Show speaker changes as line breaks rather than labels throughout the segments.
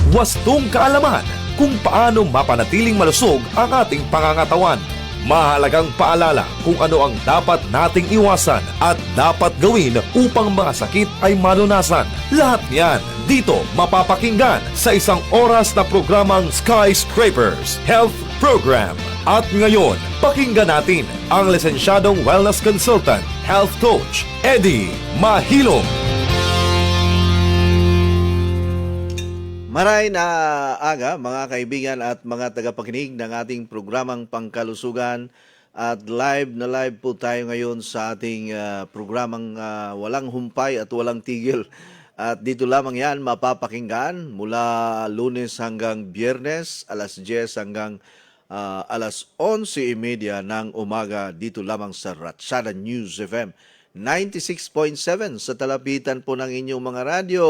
Wastong kaalaman kung paano mapanatiling malusog ang ating pangangatawan. Mahalagang paalala kung ano ang dapat nating iwasan at dapat gawin upang mga sakit ay malunasan. Lahat niyan dito mapapakinggan sa isang oras na programang Skyscrapers Health Program. At ngayon, pakinggan natin ang lisensyadong wellness consultant, health coach, Eddie Mahilom.
Maray na aga mga kaibigan at mga tagapakinig ng ating programang Pangkalusugan at live na live po tayo ngayon sa ating programang walang humpay at walang tigil. At dito lamang yan mapapakinggan mula Lunes hanggang Biyernes, alas 10 hanggang alas 11:30 ng umaga dito lamang sa Ratsada News FM 96.7 sa talapitan po ng inyong mga radyo.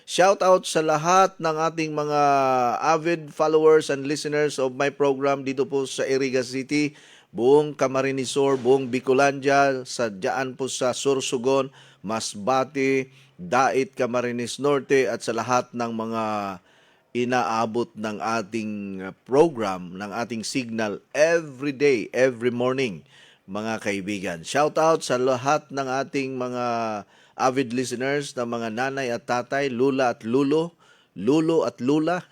Shout out sa lahat ng ating mga avid followers and listeners of my program dito po sa Iriga City, buong Camarines Sur, buong Bicolandia, sa dyan po sa Sorsogon, Masbate, Dait, Camarines Norte at sa lahat ng mga inaabot ng ating program, ng ating signal every day, every morning, mga kaibigan. Shout out sa lahat ng ating mga avid listeners na mga nanay at tatay, lula at lulo at lula,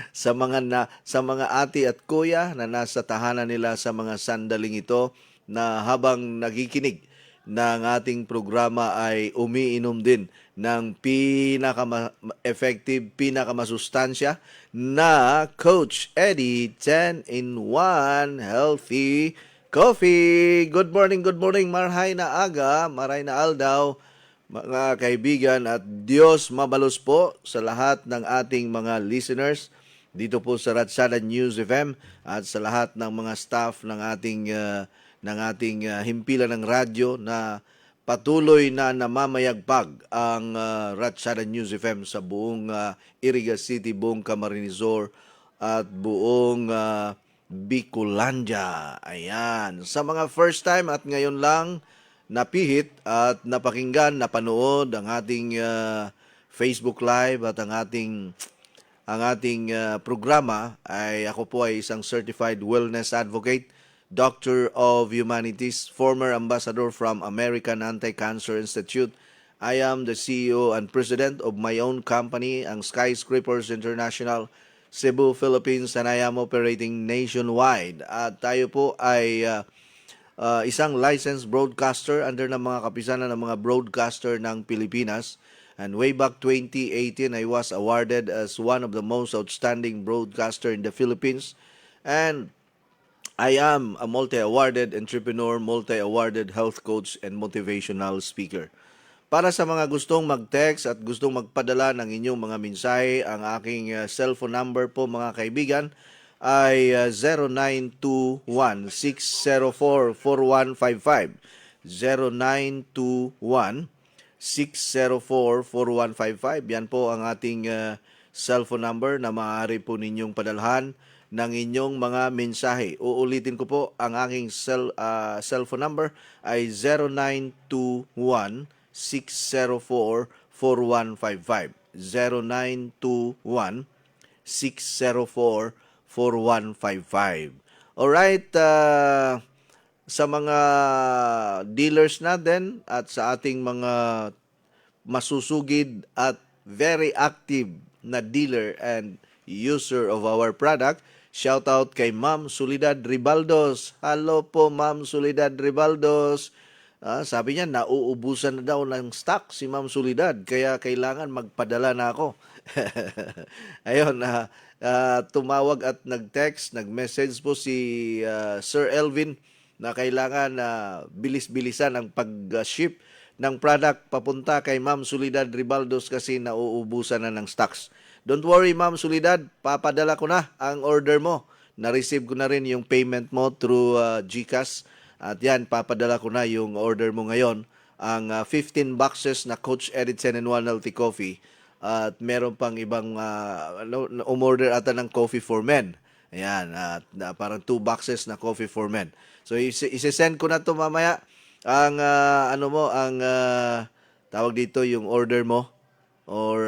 sa mga ate at kuya na nasa tahanan nila sa mga sandaling ito na habang nagikinig ng ating programa ay umiinom din ng pinaka-effective, pinaka-masustansya na Coach Eddie 10-in-1 Healthy Coffee. Good morning, maray na aga, maray na aldaw, mga kaibigan, at Diyos mabalos po sa lahat ng ating mga listeners dito po sa Ratsada News FM at sa lahat ng mga staff ng ating himpilan ng radyo na patuloy na namamayagpag ang Ratsada News FM sa buong Iriga City, buong Camarines Sur at buong Bicolandia. Ayan. Sa mga first time at ngayon lang napihit at napakinggan, napanood ang ating Facebook Live at ang ating programa, ay ako po ay isang certified wellness advocate, Doctor of Humanities, former ambassador from American Anti-Cancer Institute. I am the CEO and president of my own company, ang Skyscrapers International, Cebu, Philippines, and I am operating nationwide. At tayo po ay isang licensed broadcaster under ng mga kapisanan ng mga broadcaster ng Pilipinas. And way back 2018, I was awarded as one of the most outstanding broadcaster in the Philippines. And I am a multi-awarded entrepreneur, multi-awarded health coach, and motivational speaker. Para sa mga gustong mag-text at gustong magpadala ng inyong mga mensahe, ang aking cellphone number po mga kaibigan ay 0921-604-4155. 0921-604-4155. Yan po ang ating cellphone number na maaari po ninyong padalhan ng inyong mga mensahe. Uulitin ko po, ang aking cellphone number ay 0921 604-4155. 0921-604-4155. Alright, sa mga dealers natin at sa ating mga masusugid at very active na dealer and user of our product, shout out kay Ma'am Soledad Ribaldos. Hello po Ma'am Soledad Ribaldos. Sabi niya, nauubusan na daw ng stock si Ma'am Soledad, kaya kailangan magpadala na ako. Ayun, tumawag at nag-text, nag-message po si Sir Elvin na kailangan bilis-bilisan ang pag-ship ng product papunta kay Ma'am Soledad Ribaldos kasi nauubusan na ng stocks. Don't worry Ma'am Soledad, papadala ko na ang order mo. Na-receive ko na rin yung payment mo through GCash. At yan, papadala ko na yung order mo ngayon. Ang 15 boxes na Coach Eddie 10-in-1 Healthy Coffee. At meron pang ibang umorder ata ng coffee for men. Ayan, parang 2 boxes na coffee for men. So isi-send ko na to mamaya. Ang tawag dito yung order mo. Or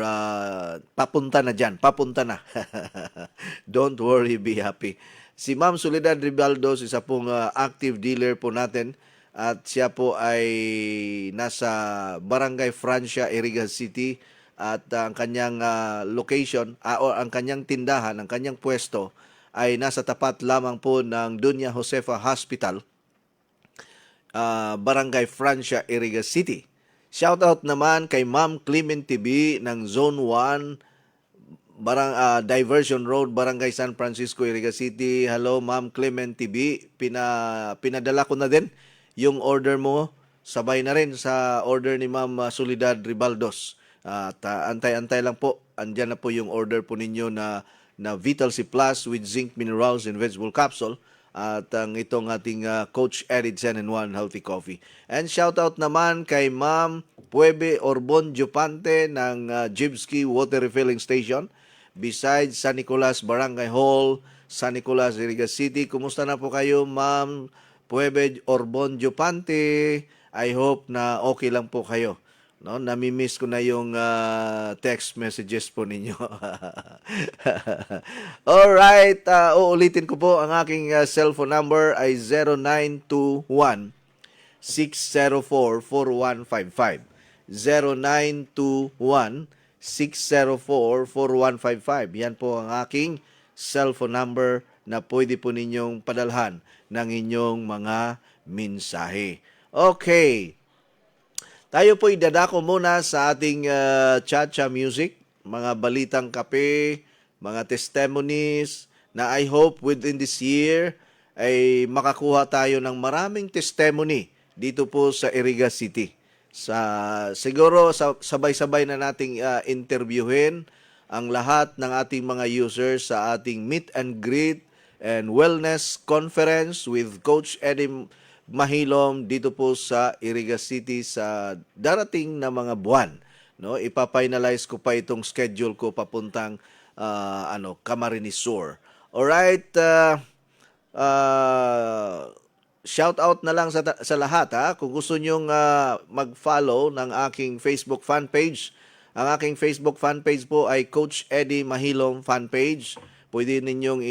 papunta na dyan, papunta na. Don't worry, be happy. Si Ma'am Soledad Ribaldos, isa pong active dealer po natin at siya po ay nasa Barangay Francia, Irigas City at ang kanyang location o ang kanyang tindahan, ang kanyang pwesto ay nasa tapat lamang po ng Dunya Josefa Hospital, Barangay Francia, Irigas City. Shoutout naman kay Ma'am Clement TV ng Zone 1, Diversion Road, Barangay San Francisco, Irigas City. Hello, Ma'am Clement TV. Pinadala ko na din yung order mo. Sabay na rin sa order ni Ma'am Soledad Ribaldos. At antay-antay lang po. Andyan na po yung order po ninyo na Vital C Plus with zinc minerals and vegetable capsule. At ang itong ating Coach Eddie 10-in-1 Healthy Coffee. And shoutout naman kay Ma'am Puebe Orbon Jupante ng Jibski Water Refilling Station besides San Nicolas Barangay Hall, San Nicolas, Irigas City. Kumusta na po kayo, Ma'am Puebe Orbon Jupante? I hope na okay lang po kayo. No, nami-miss ko na yung text messages po ninyo. Alright, uulitin ko po ang aking cellphone number ay 0921 604-4155. 0921 604-4155. Yan po ang aking cellphone number na pwede po ninyong padalhan ng inyong mga mensahe. Okay. Tayo po idadako muna sa ating cha-cha music, mga balitang kape, mga testimonies na I hope within this year ay makakuha tayo ng maraming testimony dito po sa Irigas City. Siguro sabay-sabay na nating interviewin ang lahat ng ating mga users sa ating meet and greet and wellness conference with Coach Eddie Mahilom dito po sa Irigas City sa darating na mga buwan. No, ipa-finalize ko pa itong schedule ko papuntang Camarines Sur. Alright, shout out na lang sa lahat ha. Kung gusto nyong mag-follow ng aking Facebook fan page, ang aking Facebook fan page po ay Coach Eddie Mahilom fan page. Pwede ninyong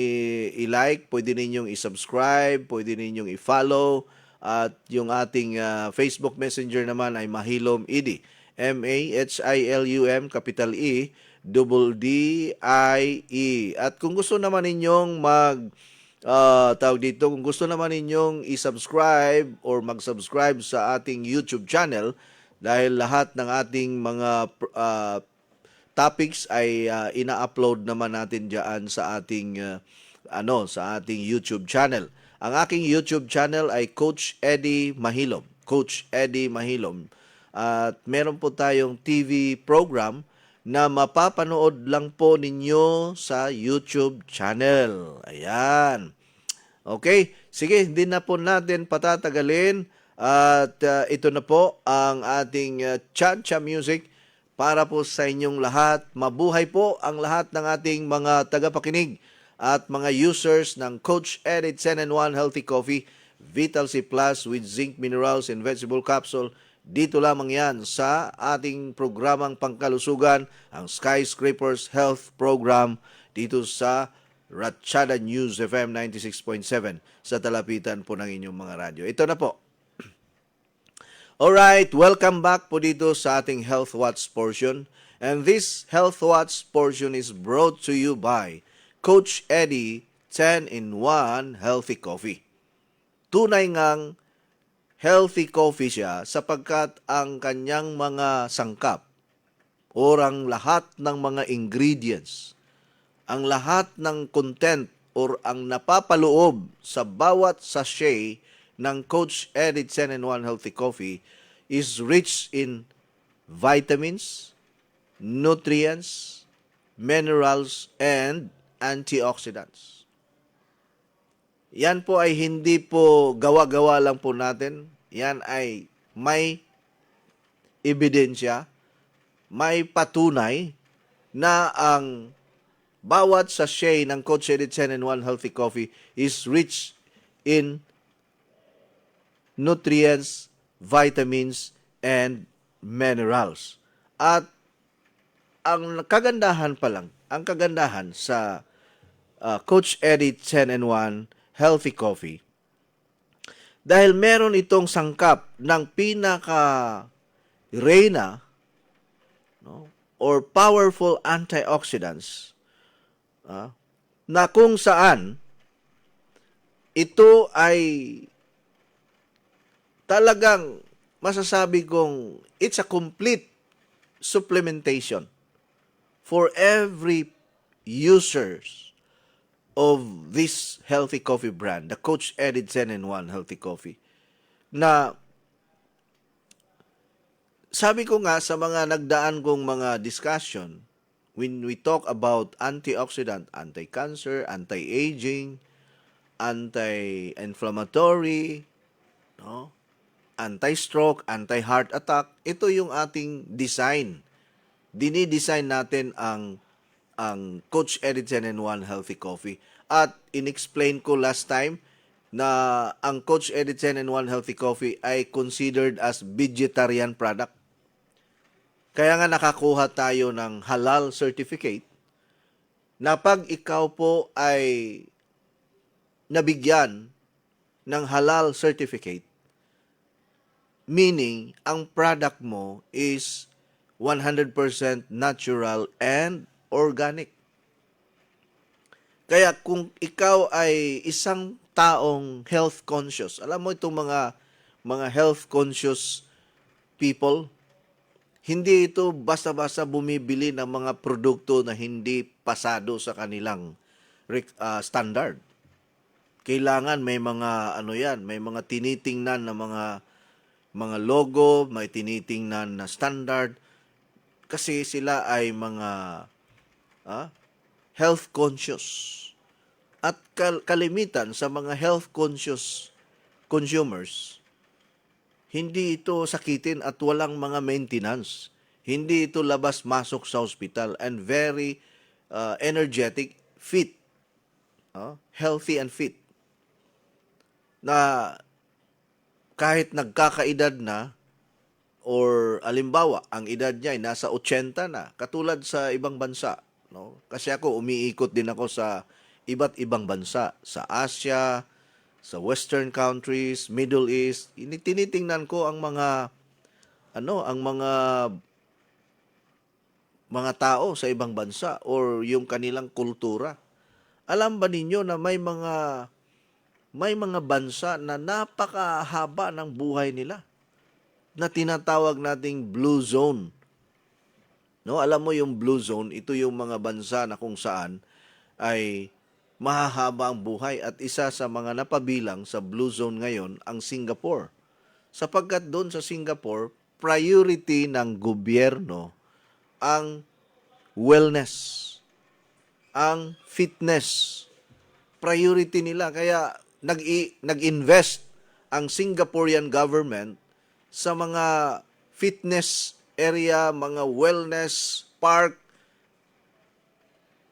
i-like, pwede ninyong i-subscribe, pwede ninyong i-follow. At yung ating Facebook Messenger naman ay Mahilom Edi. M-A-H-I-L-U-M, capital E, double D-I-E. At kung gusto naman ninyong kung gusto naman ninyong i-subscribe or mag-subscribe sa ating YouTube channel, dahil lahat ng ating mga topics ay ina-upload naman natin diyan sa ating sa ating YouTube channel. Ang aking YouTube channel ay Coach Eddie Mahilom. Coach Eddie Mahilom. At meron po tayong TV program na mapapanood lang po ninyo sa YouTube channel. Ayan. Okay. Sige, hindi na po natin patatagalin. At ito na po ang ating cha-cha music para po sa inyong lahat. Mabuhay po ang lahat ng ating mga tagapakinig at mga users ng Coach Eddie 10-in-1 Healthy Coffee, Vital C Plus with zinc minerals and vegetable capsule. Dito lamang yan sa ating programang pangkalusugan, ang Skyscrapers Health Program, dito sa Ratchada News FM 96.7 sa talapitan po ng inyong mga radyo. Ito na po. Alright, welcome back po dito sa ating Health Watch portion. And this Health Watch portion is brought to you by Coach Eddie 10-in-1 Healthy Coffee. Tunay ngang healthy coffee siya sapagkat ang kanyang mga sangkap o ang lahat ng mga ingredients, ang lahat ng content or ang napapaloob sa bawat sachet ng Coach Eddie 10-in-1 Healthy Coffee is rich in vitamins, nutrients, minerals, and antioxidants. Yan po ay hindi po gawa-gawa lang po natin. Yan ay may ebidensya, may patunay na ang bawat sachet ng Coach Eddie 10-in-1 Healthy Coffee is rich in nutrients, vitamins, and minerals. At ang kagandahan pa lang, ang kagandahan sa Coach Eddie 10 and 1 Healthy Coffee, dahil meron itong sangkap ng pinaka-reyna, no, or powerful antioxidants, na kung saan ito ay talagang masasabi kong it's a complete supplementation for every users of this healthy coffee brand, the Coach Eddie 10 and 1 Healthy Coffee, na sabi ko nga sa mga nagdaan kong mga discussion, when we talk about antioxidant, anti-cancer, anti-aging, anti-inflammatory, no, anti-stroke, anti-heart attack, ito yung ating design. Dinidesign natin ang Coach Eddie 10 and 1 Healthy Coffee. At inexplain ko last time na ang Coach Eddie 10 and 1 Healthy Coffee ay considered as vegetarian product. Kaya nga nakakuha tayo ng halal certificate na pag ikaw po ay nabigyan ng halal certificate, meaning ang product mo is 100% natural and organic. Kaya kung ikaw ay isang taong health conscious, alam mo itong mga health conscious people, hindi ito basta-basta bumibili ng mga produkto na hindi pasado sa kanilang standard. Kailangan may mga may mga tinitingnan na mga logo, may tinitingnan na standard kasi sila ay mga health conscious. At kalimitan sa mga health conscious consumers, hindi ito sakitin at walang mga maintenance. Hindi ito labas-masok sa hospital and very energetic, fit, healthy and fit. Na kahit nagkakaedad na, or alimbawa, ang edad niya ay nasa 80 na, katulad sa ibang bansa. No? Kasi ako, umiikot din ako sa iba't ibang bansa, sa Asia, sa Western countries, Middle East. Tinitingnan ko ang mga tao sa ibang bansa or yung kanilang kultura. Alam ba ninyo na may mga bansa na napakahaba ng buhay nila na tinatawag nating blue zone. No, alam mo yung blue zone, ito yung mga bansa na kung saan ay mahahaba ang buhay at isa sa mga napabilang sa blue zone ngayon ang Singapore. Sapagkat doon sa Singapore, priority ng gobyerno ang wellness, ang fitness. Priority nila kaya nag-invest ang Singaporean government sa mga fitness area, mga wellness park,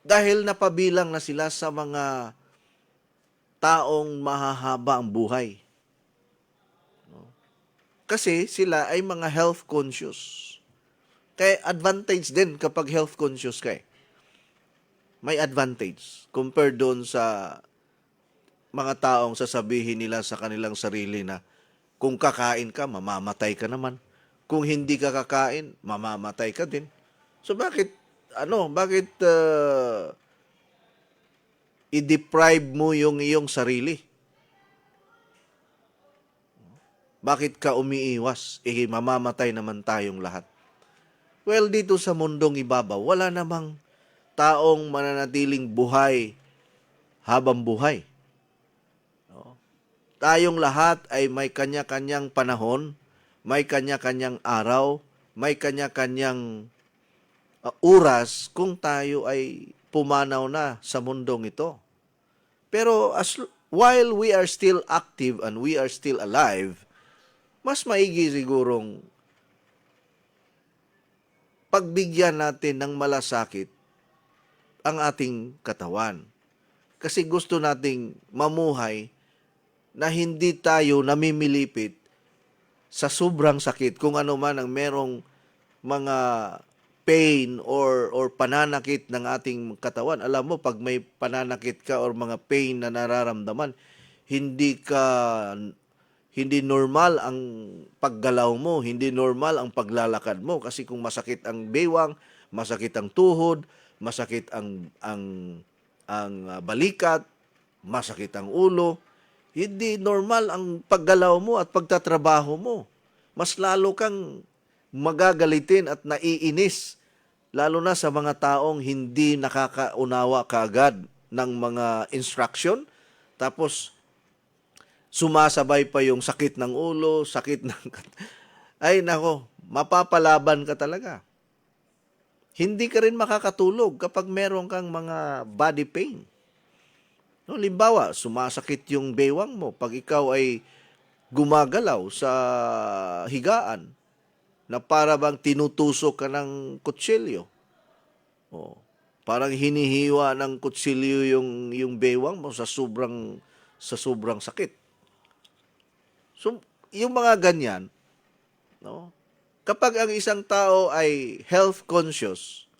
dahil napabilang na sila sa mga taong mahahaba ang buhay. Kasi sila ay mga health conscious. Kaya advantage din kapag health conscious ka. May advantage compared doon sa mga taong sasabihin nila sa kanilang sarili na kung kakain ka, mamamatay ka naman. Kung hindi ka kakain, mamamatay ka din. So bakit i-deprive mo yung iyong sarili? Bakit ka umiiwas? Mamamatay naman tayong lahat. Well, dito sa mundong ibabaw, wala namang taong mananatiling buhay habang buhay. Tayong lahat ay may kanya-kanyang panahon, may kanya-kanyang araw, may kanya-kanyang oras kung tayo ay pumanaw na sa mundong ito. Pero while we are still active and we are still alive, mas maigi sigurong pagbigyan natin ng malasakit ang ating katawan. Kasi gusto nating mamuhay na hindi tayo namimilipit sa sobrang sakit kung ano man ang merong mga pain or pananakit ng ating katawan. Alam mo, pag may pananakit ka or mga pain na nararamdaman, hindi normal ang paggalaw mo, hindi normal ang paglalakad mo kasi kung masakit ang bewang, masakit ang tuhod, masakit ang balikat, masakit ang ulo, hindi normal ang paggalaw mo at pagtatrabaho mo. Mas lalo kang magagalitin at naiinis, lalo na sa mga taong hindi nakakaunawa kaagad ng mga instruction. Tapos, sumasabay pa yung sakit ng ulo, sakit ng... Ay, nako, mapapalaban ka talaga. Hindi ka rin makakatulog kapag meron kang mga body pain. No, limbawa, sumasakit yung bewang mo pag ikaw ay gumagalaw sa higaan na para bang tinutusok ka ng kutsilyo. Oh, parang hinihiwa ng kutsilyo yung bewang mo sa sobrang sakit. So, yung mga ganyan, no? Kapag ang isang tao ay health conscious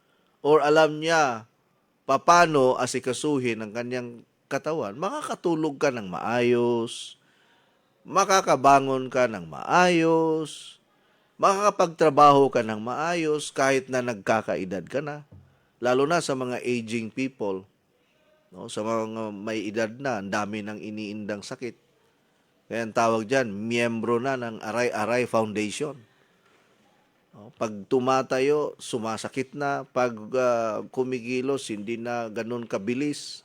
or alam niya paano asikasuhin ang kanyang katawan, makakatulog ka ng maayos, makakabangon ka ng maayos, makakapagtrabaho ka ng maayos kahit na nagkakaedad ka na, lalo na sa mga aging people, no? Sa mga may edad na, ang dami ng iniindang sakit. Kaya ang tawag dyan, miyembro na ng Aray-Aray Foundation. No? Pag tumatayo, sumasakit na. Pag kumigilos, hindi na ganun kabilis.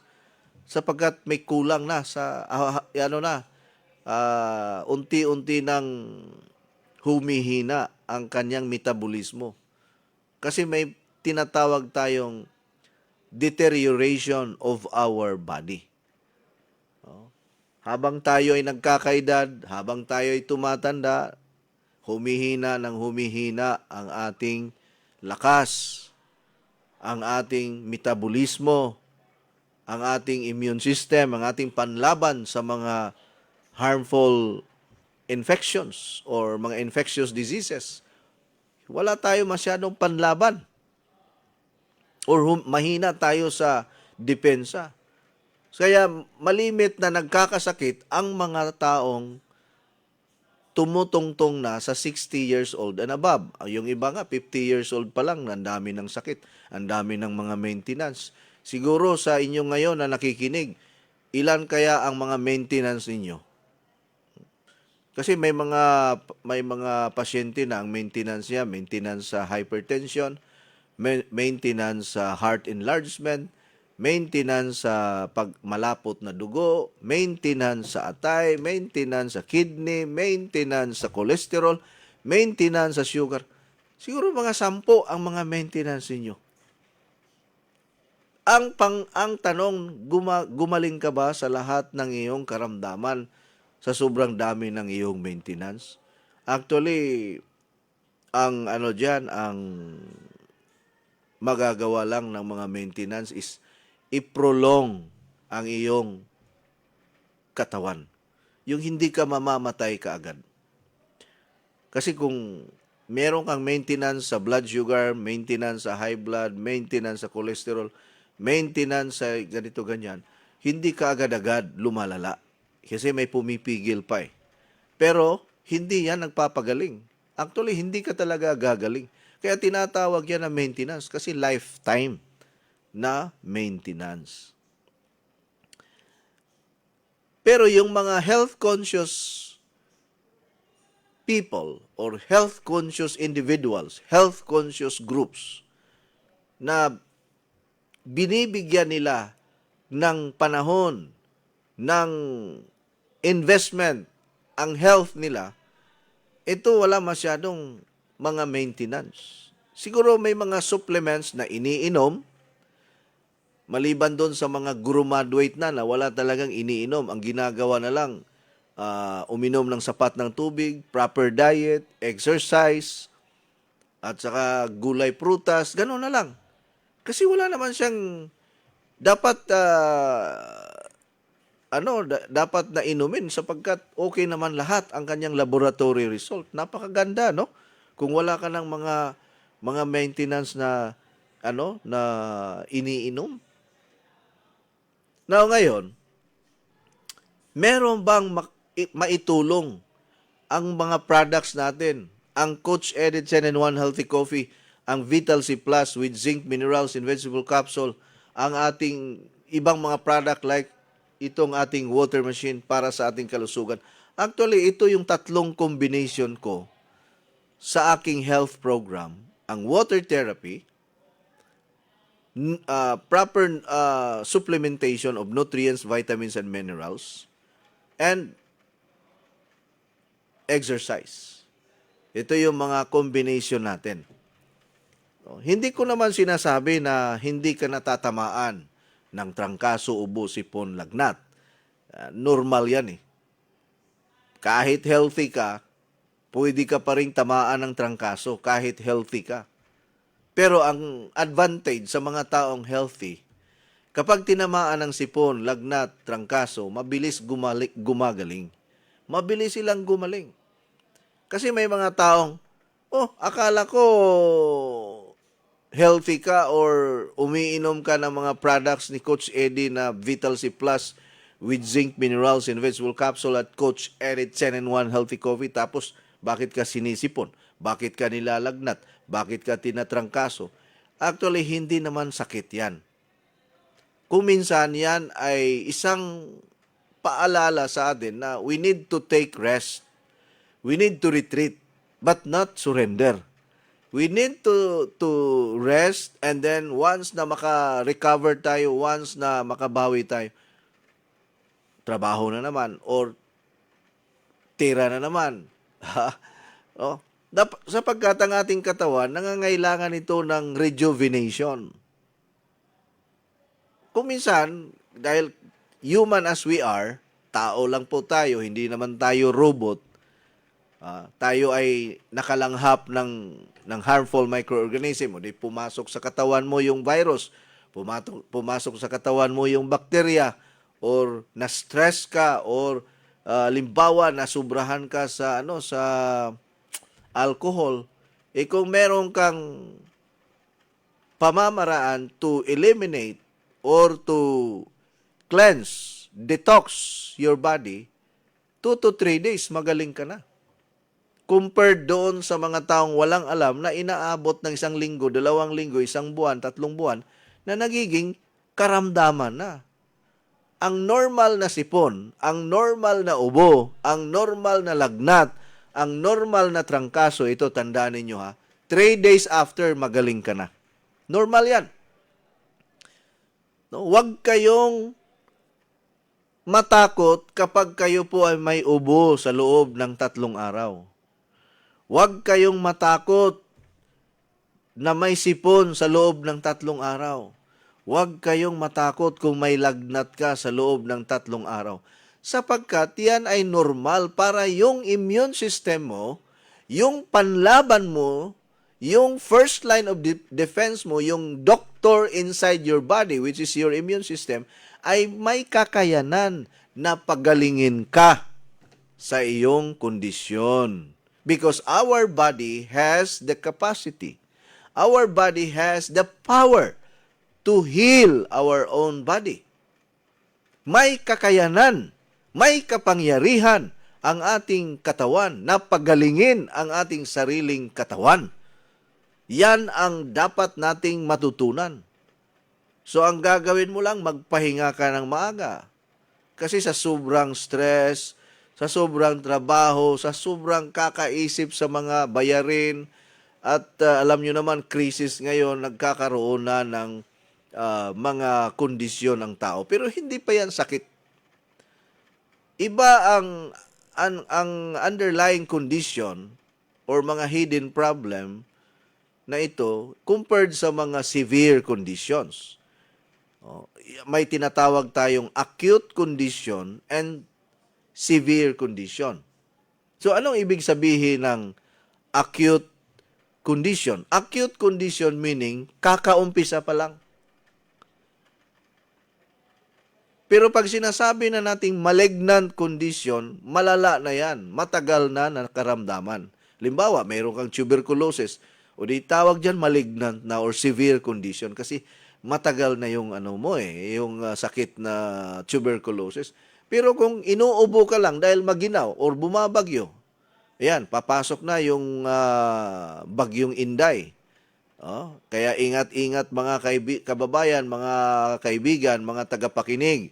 Sapagkat may kulang na sa, unti-unti nang humihina ang kanyang metabolismo. Kasi may tinatawag tayong deterioration of our body. Habang tayo ay nagkakaedad, habang tayo ay tumatanda, humihina ng humihina ang ating lakas, ang ating metabolismo, ang ating immune system, ang ating panlaban sa mga harmful infections or mga infectious diseases. Wala tayo masyadong panlaban or mahina tayo sa depensa. Kaya malimit na nagkakasakit ang mga taong tumutungtong na sa 60 years old and above. Yung iba nga, 50 years old pa lang, ang dami ng sakit, ang dami ng mga maintenance. Siguro sa inyo ngayon na nakikinig, ilan kaya ang mga maintenance ninyo? Kasi may mga pasyente na ang maintenance niya, maintenance sa hypertension, maintenance sa heart enlargement, maintenance sa pagmalapot na dugo, maintenance sa atay, maintenance sa kidney, maintenance sa cholesterol, maintenance sa sugar. Siguro mga 10 ang mga maintenance niyo. Ang tanong, gumaling ka ba sa lahat ng iyong karamdaman sa sobrang dami ng iyong maintenance? Actually, ang magagawa lang ng mga maintenance is i-prolong ang iyong katawan. Yung hindi ka mamamatay kaagad. Kasi kung meron kang maintenance sa blood sugar, maintenance sa high blood, maintenance sa cholesterol, maintenance sa ganito ganyan, hindi ka agad-agad lumalala. Kasi may pumipigil pa eh. Pero hindi yan nagpapagaling. Actually, hindi ka talaga gagaling. Kaya tinatawag yan na maintenance kasi lifetime na maintenance. Pero yung mga health-conscious people or health-conscious individuals, health-conscious groups na binibigyan nila ng panahon, ng investment, ang health nila, ito wala masyadong mga maintenance. Siguro may mga supplements na iniinom, maliban doon sa mga graduate na wala talagang iniinom. Ang ginagawa na lang, uminom ng sapat ng tubig, proper diet, exercise, at saka gulay, prutas, gano'n na lang. Kasi wala naman siyang dapat dapat na inumin sapagkat okay naman lahat ang kanyang laboratory result. Napakaganda, no? Kung wala ka ng mga maintenance na na iniinom. Now ngayon, meron bang maitulong ang mga products natin? Ang Coach Edit 10-in-1 Healthy Coffee, ang Vital C Plus with zinc, minerals, and vegetable capsule, ang ating ibang mga product like itong ating water machine para sa ating kalusugan. Actually, ito yung tatlong combination ko sa aking health program. Ang water therapy, proper supplementation of nutrients, vitamins, and minerals, and exercise. Ito yung mga combination natin. Hindi ko naman sinasabi na hindi ka natatamaan ng trangkaso, ubo, sipon, lagnat. Normal yan eh. Kahit healthy ka, pwede ka pa rin tamaan ng trangkaso kahit healthy ka. Pero ang advantage sa mga taong healthy, kapag tinamaan ng sipon, lagnat, trangkaso, mabilis gumagaling. Mabilis silang gumaling. Kasi may mga taong, akala ko healthy ka or umiinom ka ng mga products ni Coach Eddie na Vital C Plus with zinc, minerals, and vegetable capsule at Coach Eddie 10-in-1 Healthy Coffee. Tapos, bakit ka sinisipon? Bakit ka nilalagnat? Bakit ka tinatrangkaso? Actually, hindi naman sakit yan. Kung minsan yan ay isang paalala sa atin na we need to take rest. We need to retreat, but not surrender. We need to rest, and then once na maka-recover tayo, once na makabawi tayo, trabaho na naman or tira na naman. Sapagkat ang ating katawan, nangangailangan ito ng rejuvenation. Kung minsan, dahil human as we are, tao lang po tayo, hindi naman tayo robot, tayo ay nakalanghap ng harmful microorganism. O di pumasok sa katawan mo yung virus, pumasok sa katawan mo yung bakterya, or na-stress ka, or limbawa, nasubrahan ka sa alcohol, kung meron kang pamamaraan to eliminate or to cleanse, detox your body, 2 to 3 days, magaling ka na. Compared doon sa mga taong walang alam na inaabot ng 1 linggo, 2 linggo, 1 buwan, 3 buwan, na nagiging karamdaman na. Ang normal na sipon, ang normal na ubo, ang normal na lagnat, ang normal na trangkaso, ito tandaan ninyo 3 days after, magaling ka na. Normal yan. No, huwag kayong matakot kapag kayo po ay may ubo sa loob ng 3 araw. Huwag kayong matakot na may sipon sa loob ng 3 araw. Huwag kayong matakot kung may lagnat ka sa loob ng 3 araw. Sapagkat yan ay normal para yung immune system mo, yung panlaban mo, yung first line of defense mo, yung doctor inside your body, which is your immune system, ay may kakayanan na pagalingin ka sa iyong kondisyon. Because our body has the capacity, our body has the power to heal our own body. May kakayanan, may kapangyarihan ang ating katawan na pagalingin ang ating sariling katawan. Yan ang dapat nating matutunan. So ang gagawin mo lang, magpahinga ka ng maaga. Kasi sa sobrang stress, sa sobrang trabaho, sa sobrang kakaisip sa mga bayarin, at alam nyo naman, krisis ngayon, nagkakaroon na ng mga kondisyon ng tao. Pero hindi pa yan sakit. Iba ang underlying condition or mga hidden problem na ito compared sa mga severe conditions. May tinatawag tayong acute condition and severe condition. So anong ibig sabihin ng acute condition? Acute condition meaning kakaumpisa pa lang. Pero pag sinasabi na nating malignant condition, malala na yan. Matagal na nakaramdaman. Limbawa, mayroon kang tuberculosis O di tawag diyan malignant na or severe condition kasi matagal na yung ano mo yung sakit na tuberculosis. Pero kung inuubo ka lang dahil maginaw or bumabagyo, ayan, papasok na yung bagyong Inday. Oh, kaya ingat-ingat mga kababayan, mga kaibigan, mga tagapakinig.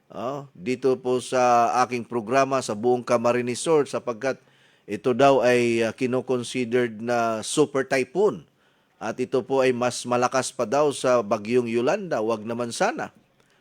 Oh, dito po sa aking programa sa buong Camarines Sur sapagkat ito daw ay kino-considered na super typhoon. At ito po ay mas malakas pa daw sa bagyong Yolanda, wag naman sana.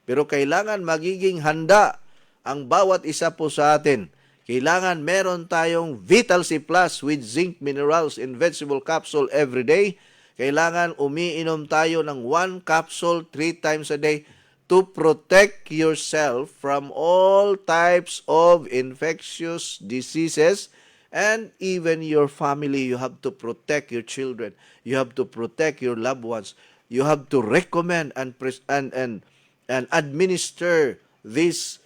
Pero kailangan magiging handa ang bawat isa po sa atin. Kailangan meron tayong Vital C Plus with zinc minerals in vegetable capsule every day. Kailangan umiinom tayo ng 1 capsule 3 times a day to protect yourself from all types of infectious diseases and even your family. You have to protect your children. You have to protect your loved ones. You have to recommend and administer this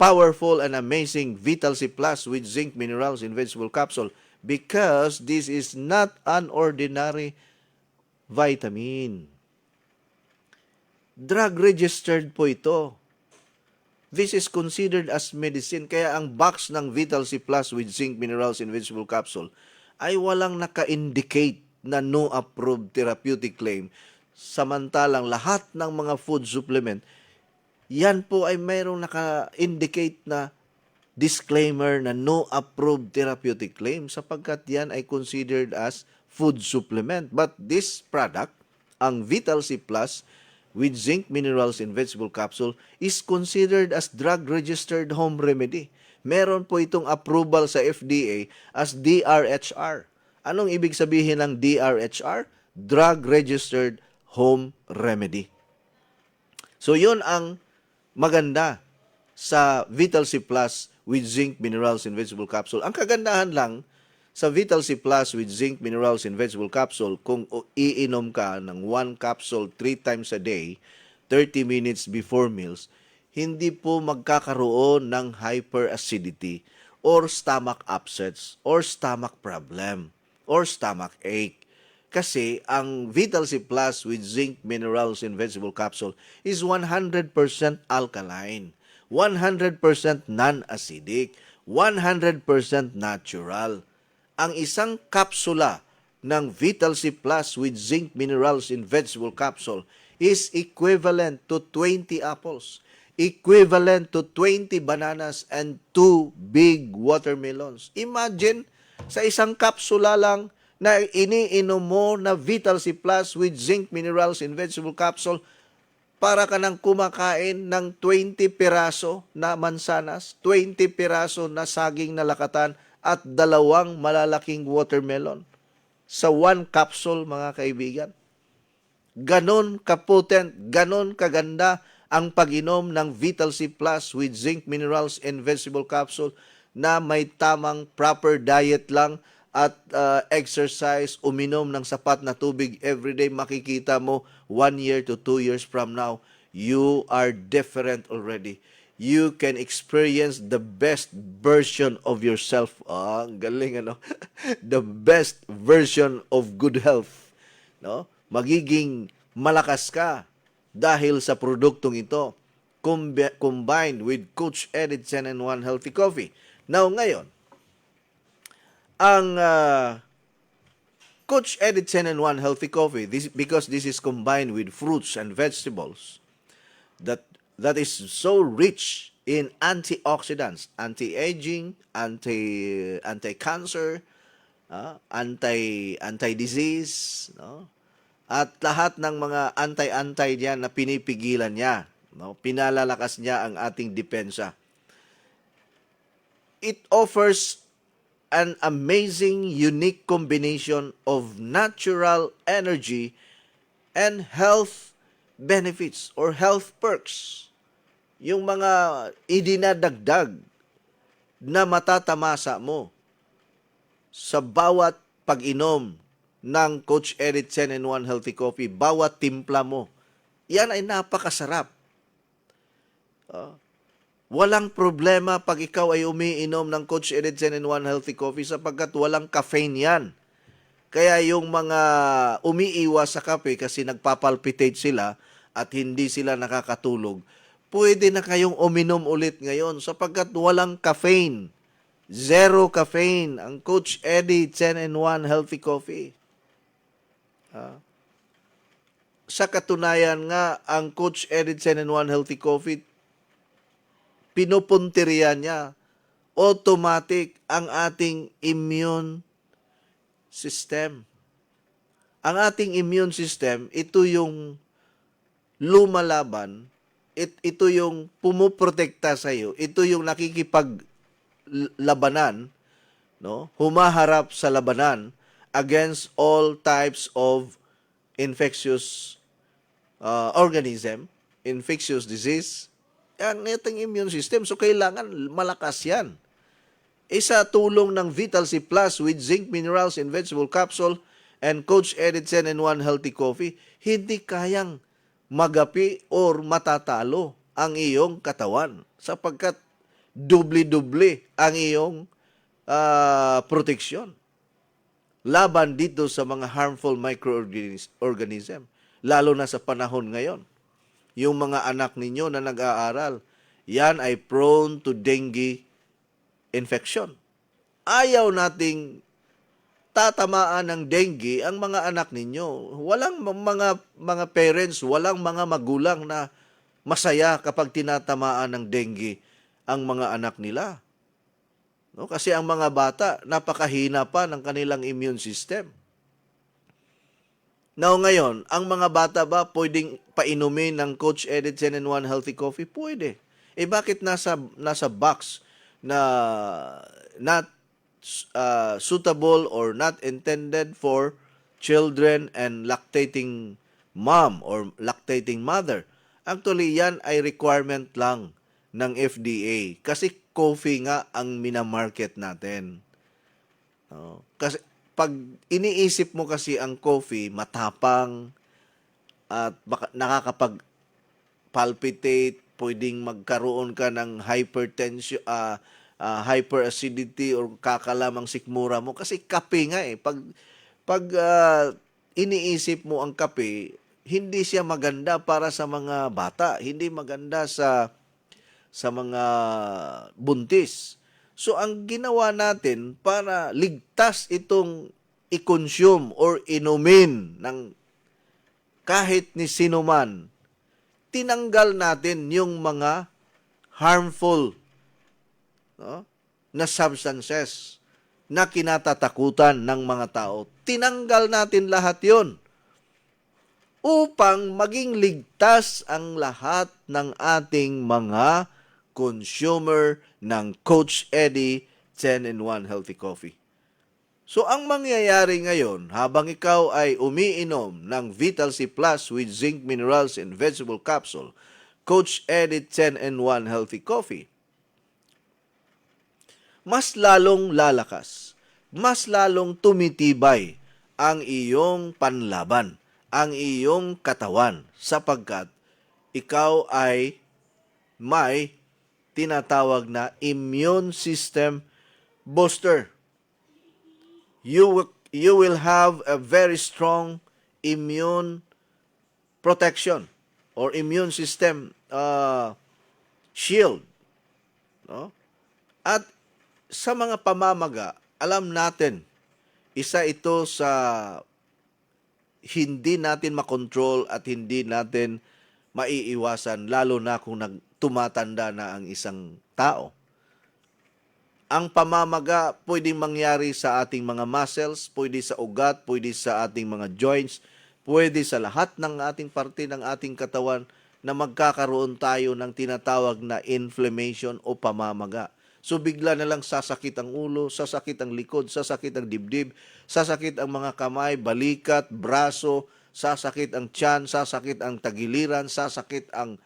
powerful and amazing Vital C Plus with zinc minerals in vegetable capsule because this is not an ordinary vitamin. Drug registered po ito. This is considered as medicine. Kaya ang box ng Vital C Plus with zinc minerals in vegetable capsule ay walang naka-indicate na no approved therapeutic claim. Samantalang lahat ng mga food supplement, yan po ay mayroong naka-indicate na disclaimer na no approved therapeutic claim sapagkat yan ay considered as food supplement. But this product, ang Vital C Plus with zinc minerals in vegetable capsule, is considered as drug-registered home remedy. Meron po itong approval sa FDA as DRHR. Anong ibig sabihin ng DRHR? Drug-registered home remedy. So yun ang maganda sa Vital C Plus with zinc minerals in vegetable capsule. Ang kagandahan lang sa Vital C Plus with zinc minerals in vegetable capsule, kung iinom ka ng 1 capsule 3 times a day, 30 minutes before meals, hindi po magkakaroon ng hyperacidity or stomach upsets or stomach problem or stomach ache. Kasi ang Vital C Plus with zinc minerals in vegetable capsule is 100% alkaline, 100% non-acidic, 100% natural. Ang isang kapsula ng Vital C Plus with zinc minerals in vegetable capsule is equivalent to 20 apples, equivalent to 20 bananas and 2 big watermelons. Imagine, sa isang kapsula lang na iniinom mo na Vital C Plus with zinc minerals in vegetable capsule, para ka nang kumakain ng 20 piraso na mansanas, 20 piraso na saging na lakatan, at 2 malalaking watermelon sa 1 capsule, mga kaibigan. Ganon kapotent, ganon kaganda ang pag-inom ng Vital C Plus with zinc minerals and vegetable capsule na may tamang proper diet lang at exercise, uminom ng sapat na tubig everyday. Makikita mo 1 year to 2 years from now, you are different already. You can experience the best version of yourself. Ang galing, ano? The best version of good health. No? Magiging malakas ka dahil sa produktong ito combined with Coach Edit 10-in-1 Healthy Coffee. Now, ngayon, ang Coach Edit 10-in-1 Healthy Coffee, because this is combined with fruits and vegetables, that is so rich in antioxidants, anti-aging, anti-cancer, anti-disease, no? At lahat ng mga anti-anti diyan na pinipigilan niya, no? Pinalalakas niya ang ating depensa. It offers an amazing, unique combination of natural energy and health benefits or health perks. Yung mga idinadagdag na matatamasa mo sa bawat pag-inom ng Coach Edit 10-in-1 Healthy Coffee, bawat timpla mo, yan ay napakasarap. Walang problema pag ikaw ay umiinom ng Coach Edit 10-in-1 Healthy Coffee sapagkat walang caffeine yan. Kaya yung mga umiiwas sa kape kasi nagpapalpitate sila at hindi sila nakakatulog, pwede na kayong uminom ulit ngayon sapagkat walang caffeine. Zero caffeine. Ang Coach Eddie 10-in-1 Healthy Coffee. Sa katunayan nga, ang Coach Eddie 10-in-1 Healthy Coffee, pinupunteriya niya automatic ang ating immune system. Ang ating immune system, ito yung lumalaban, ito yung pumuprotekta sa iyo, ito yung nakikipaglabanan, no? Humaharap sa labanan against all types of infectious organism, infectious disease. Ang ating immune system, so kailangan malakas yan. Isa tulong ng Vital C Plus with zinc minerals in vegetable capsule and Coach Eddie 10-in-1 Healthy Coffee, hindi kayang magapi or matatalo ang iyong katawan sapagkat doble-doble ang iyong proteksyon laban dito sa mga harmful microorganism, lalo na sa panahon ngayon. Yung mga anak ninyo na nag-aaral, yan ay prone to dengue infection. Ayaw nating tatamaan ng dengue ang mga anak ninyo. Walang mga parents, walang mga magulang na masaya kapag tinatamaan ng dengue ang mga anak nila. No? Kasi ang mga bata, napakahina pa ng kanilang immune system. Now ngayon, ang mga bata ba pwedeng painumin ng Coach Eddie 10-in-1 Healthy Coffee? Pwede. Bakit nasa box na not suitable or not intended for children and lactating mom or lactating mother? Actually, yan ay requirement lang ng FDA kasi coffee nga ang minamarket natin. Kasi pag iniisip mo kasi ang coffee, matapang at nakakapag-palpitate, pwedeng magkaroon ka ng hypertension, hyperacidity or kakalamang sikmura mo. Kasi kape nga eh. Pag iniisip mo ang kape, hindi siya maganda para sa mga bata. Hindi maganda sa mga buntis. So, ang ginawa natin para ligtas itong i-consume or inumin ng kahit ni sino man, tinanggal natin yung mga harmful na substances na kinatatakutan ng mga tao. Tinanggal natin lahat yon upang maging ligtas ang lahat ng ating mga consumer ng Coach Eddie 10-in-1 Healthy Coffee. So, ang mangyayari ngayon, habang ikaw ay umiinom ng Vital C Plus with zinc minerals and vegetable capsule, Coach Eddie 10-in-1 Healthy Coffee, mas lalong lalakas, mas lalong tumitibay ang iyong panlaban, ang iyong katawan, sapagkat ikaw ay may tinatawag na immune system booster. You will have a very strong immune protection or immune system shield. No? At sa mga pamamaga, alam natin, isa ito sa hindi natin makontrol at hindi natin maiiwasan, lalo na kung tumatanda na ang isang tao. Ang pamamaga pwedeng mangyari sa ating mga muscles, pwede sa ugat, pwede sa ating mga joints, pwede sa lahat ng ating parte ng ating katawan na magkakaroon tayo ng tinatawag na inflammation o pamamaga. So bigla na lang sasakit ang ulo, sasakit ang likod, sasakit ang dibdib, sasakit ang mga kamay, balikat, braso, sasakit ang tiyan, sasakit ang tagiliran, sasakit ang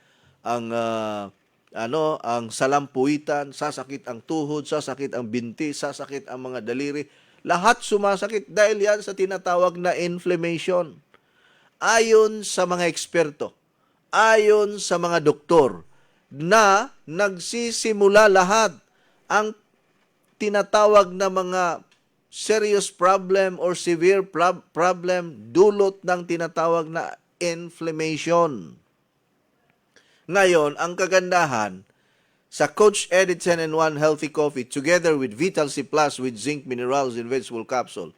salampuitan, sasakit ang tuhod, sasakit ang binti, sasakit ang mga daliri. Lahat sumasakit dahil yan sa tinatawag na inflammation. Ayon sa mga eksperto, ayon sa mga doktor, na nagsisimula lahat ang tinatawag na mga serious problem or severe problem dulot ng tinatawag na inflammation. Ngayon, ang kagandahan sa Coach Edit 10-in-1 Healthy Coffee together with Vital C Plus with zinc minerals and vegetable capsule,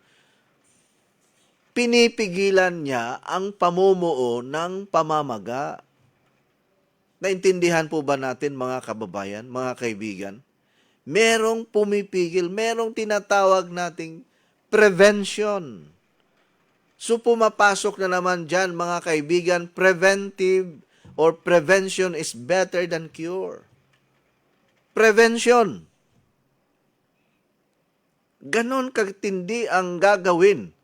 pinipigilan niya ang pamumuo ng pamamaga. Naintindihan po ba natin mga kababayan, mga kaibigan? Merong pumipigil, merong tinatawag nating prevention. So pumapasok na naman dyan mga kaibigan, preventive or prevention is better than cure. Prevention. Ganon katindi ang gagawin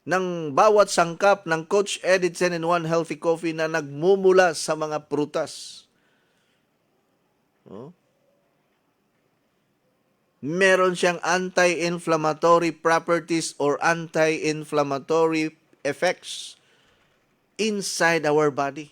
ng bawat sangkap ng Coach Edit 10-in-1 Healthy Coffee na nagmumula sa mga prutas. Oh? Meron siyang anti-inflammatory properties or anti-inflammatory effects inside our body.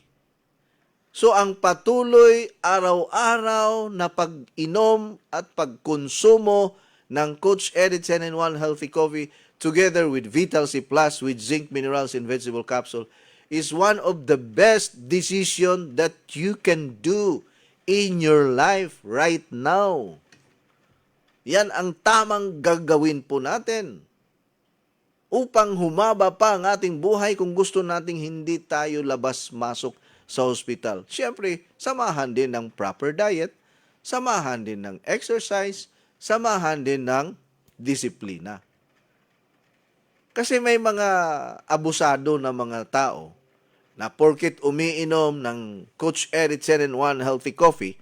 So, ang patuloy araw-araw na pag-inom at pagkonsumo ng Coach Edit 10-in-1 Healthy Coffee together with Vital C Plus with zinc minerals and vegetable capsule is one of the best decision that you can do in your life right now. Yan ang tamang gagawin po natin upang humaba pa ang ating buhay kung gusto nating hindi tayo labas-masok sa hospital. Siyempre, samahan din ng proper diet, samahan din ng exercise, samahan din ng disiplina. Kasi may mga abusado na mga tao na porket umiinom ng Coach Edit 10-in-1 Healthy Coffee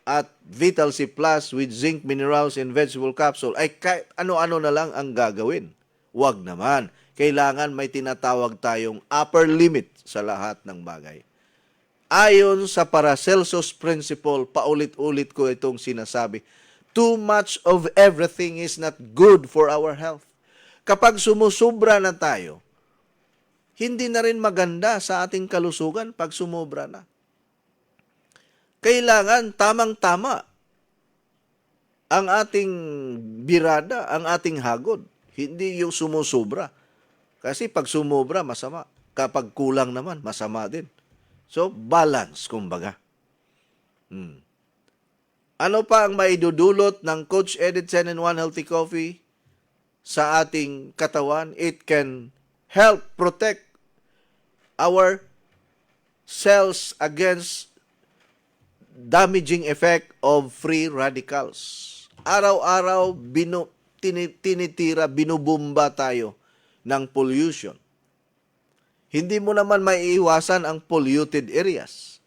at Vital C Plus with zinc minerals and vegetable capsule ay kahit ano-ano na lang ang gagawin. Huwag naman. Kailangan may tinatawag tayong upper limit sa lahat ng bagay. Ayon sa Paracelsus Principle, paulit-ulit ko itong sinasabi, too much of everything is not good for our health. Kapag sumusubra na tayo, hindi na rin maganda sa ating kalusugan pag sumobra na. Kailangan tamang-tama ang ating birada, ang ating hagod. Hindi yung sumusobra. Kasi pag sumobra, masama. Kapag kulang naman, masama din. So, balance, kumbaga. Ano pa ang maidudulot ng Coach Edit 10-in-1 Healthy Coffee sa ating katawan? It can help protect our cells against damaging effect of free radicals. Araw-araw, tinitira, binubumba tayo ng pollution. Hindi mo naman maiiwasan ang polluted areas.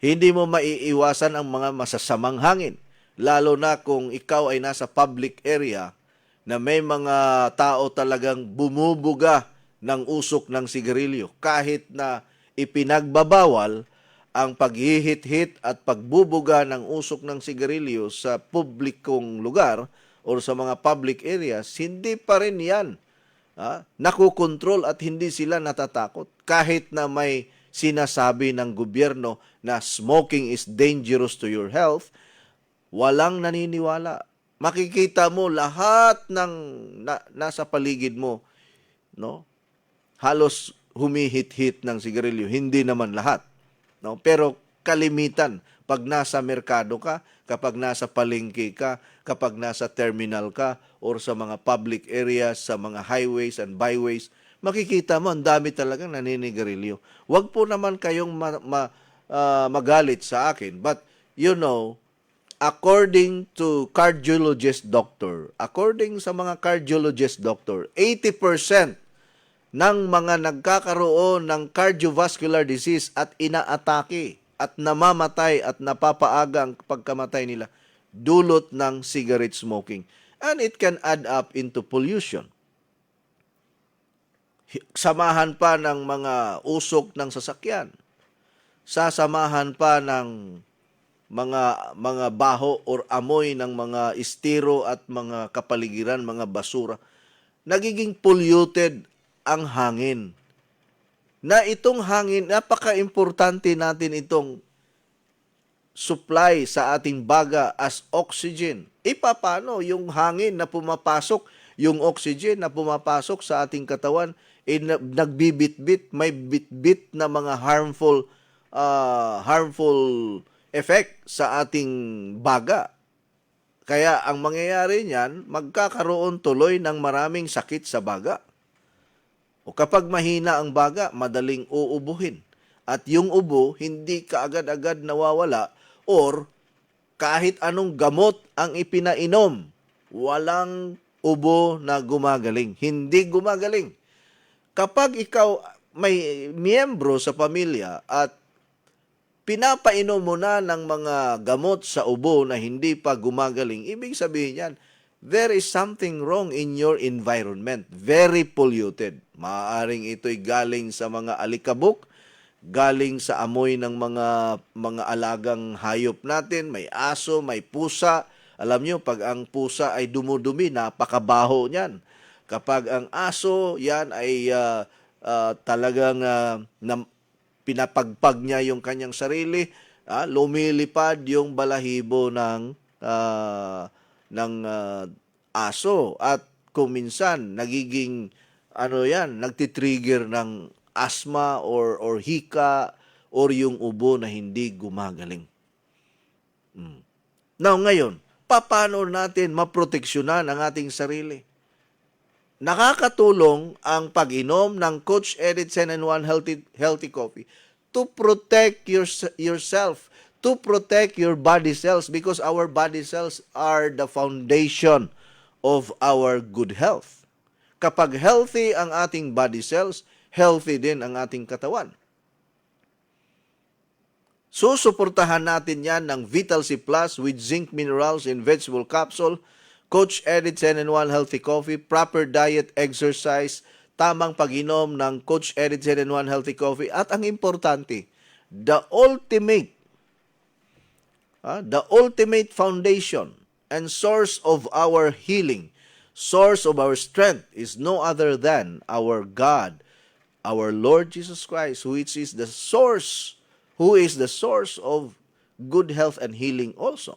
Hindi mo maiiwasan ang mga masasamang hangin. Lalo na kung ikaw ay nasa public area na may mga tao talagang bumubuga ng usok ng sigarilyo. Kahit na ipinagbabawal ang paghihit-hit at pagbubuga ng usok ng sigarilyo sa publikong lugar o sa mga public areas, hindi pa rin yan nakukontrol at hindi sila natatakot. Kahit na may sinasabi ng gobyerno na smoking is dangerous to your health, walang naniniwala. Makikita mo lahat ng nasa paligid mo, no? Halos humihit-hit ng sigarilyo. Hindi naman lahat. No? Pero kalimitan, pag nasa merkado ka, kapag nasa palengke ka, kapag nasa terminal ka, or sa mga public areas, sa mga highways and byways, makikita mo, ang dami talagang naninigarilyo. Huwag po naman kayong magalit sa akin. But, you know, according to according sa mga cardiologist doctor, 80% ng mga nagkakaroon ng cardiovascular disease at inaatake at namamatay at napapaaga ang pagkamatay nila dulot ng cigarette smoking. And it can add up into pollution. Samahan pa ng mga usok ng sasakyan. Sasamahan pa ng mga baho or amoy ng mga estero at mga kapaligiran, mga basura. Nagiging polluted ang hangin. Na itong hangin, napaka-importante natin itong supply sa ating baga as oxygen. Paano yung hangin na pumapasok, yung oxygen na pumapasok sa ating katawan nagbibitbit, may bitbit na mga harmful effect sa ating baga. Kaya ang mangyayari niyan, magkakaroon tuloy ng maraming sakit sa baga. O kapag mahina ang baga, madaling uubuhin. At yung ubo, hindi kaagad-agad nawawala or kahit anong gamot ang ipinainom, walang ubo na gumagaling. Hindi gumagaling. Kapag ikaw may miyembro sa pamilya at pinapainom mo na ng mga gamot sa ubo na hindi pa gumagaling, ibig sabihin yan, there is something wrong in your environment. Very polluted. Maaaring ito'y galing sa mga alikabok, galing sa amoy ng mga alagang hayop natin, may aso, may pusa. Alam nyo, pag ang pusa ay dumudumi, napakabaho niyan. Kapag ang aso, yan ay talagang pinapagpag niya yung kanyang sarili, lumilipad yung balahibo ng aso at kung minsan nagiging nagtitrigger ng asthma or hika or yung ubo na hindi gumagaling. Now ngayon, paano natin maproteksyonan ang ating sarili? Nakakatulong ang pag-inom ng Coach Edith Sen and One Healthy Coffee to protect yourself, to protect your body cells because our body cells are the foundation of our good health. Kapag healthy ang ating body cells, healthy din ang ating katawan. Susuportahan natin yan ng Vital C Plus with zinc minerals in vegetable capsule, Coach Edith Sen and One Healthy Coffee, proper diet, exercise, tamang pag-inom ng Coach Edith Sen and One Healthy Coffee, at ang importante, the ultimate foundation and source of our healing, source of our strength is no other than our God, our Lord Jesus Christ, who is the source of good health and healing also.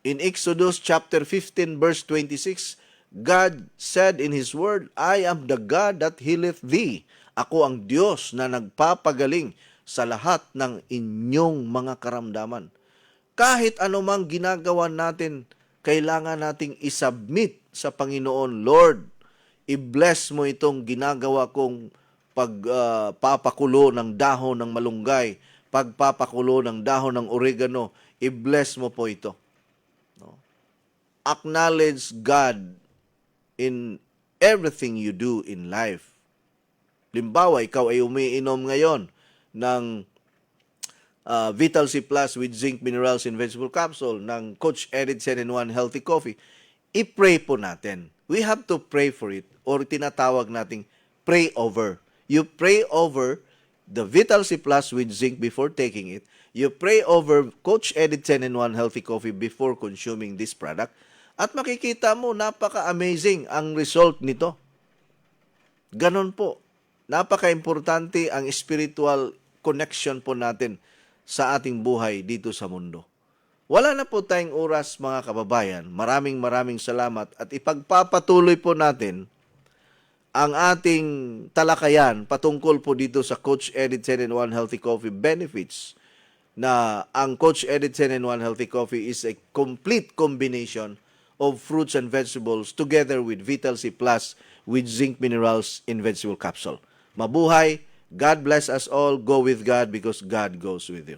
In Exodus chapter 15 verse 26, God said in His word, I am the God that healeth thee. Ako ang Diyos na nagpapagaling sa lahat ng inyong mga karamdaman. Kahit anumang ginagawa natin, kailangan nating isubmit sa Panginoon. Lord, i-bless mo itong ginagawa kong pagpapakulo ng dahon ng malunggay, pagpapakulo ng dahon ng oregano, i-bless mo po ito. Acknowledge God in everything you do in life. Limbawa, ikaw ay umiinom ngayon ng Vital C Plus with zinc minerals in vegetable capsule, ng Coach Edith Sen and One Healthy Coffee. I-pray po natin. We have to pray for it, or tinatawag nating pray over. You pray over the Vital C Plus with zinc before taking it. You pray over Coach Edith Sen and One Healthy Coffee before consuming this product. At makikita mo, napaka-amazing ang result nito. Ganon po. Napaka-importante ang spiritual connection po natin sa ating buhay dito sa mundo. Wala na po tayong oras, mga kababayan. Maraming salamat at ipagpapatuloy po natin ang ating talakayan patungkol po dito sa Coach Edith Sen and One Healthy Coffee benefits, na ang Coach Edith Sen and One Healthy Coffee is a complete combination of fruits and vegetables together with Vital C Plus with zinc minerals in vegetable capsule. Mabuhay, God bless us all, go with God because God goes with you.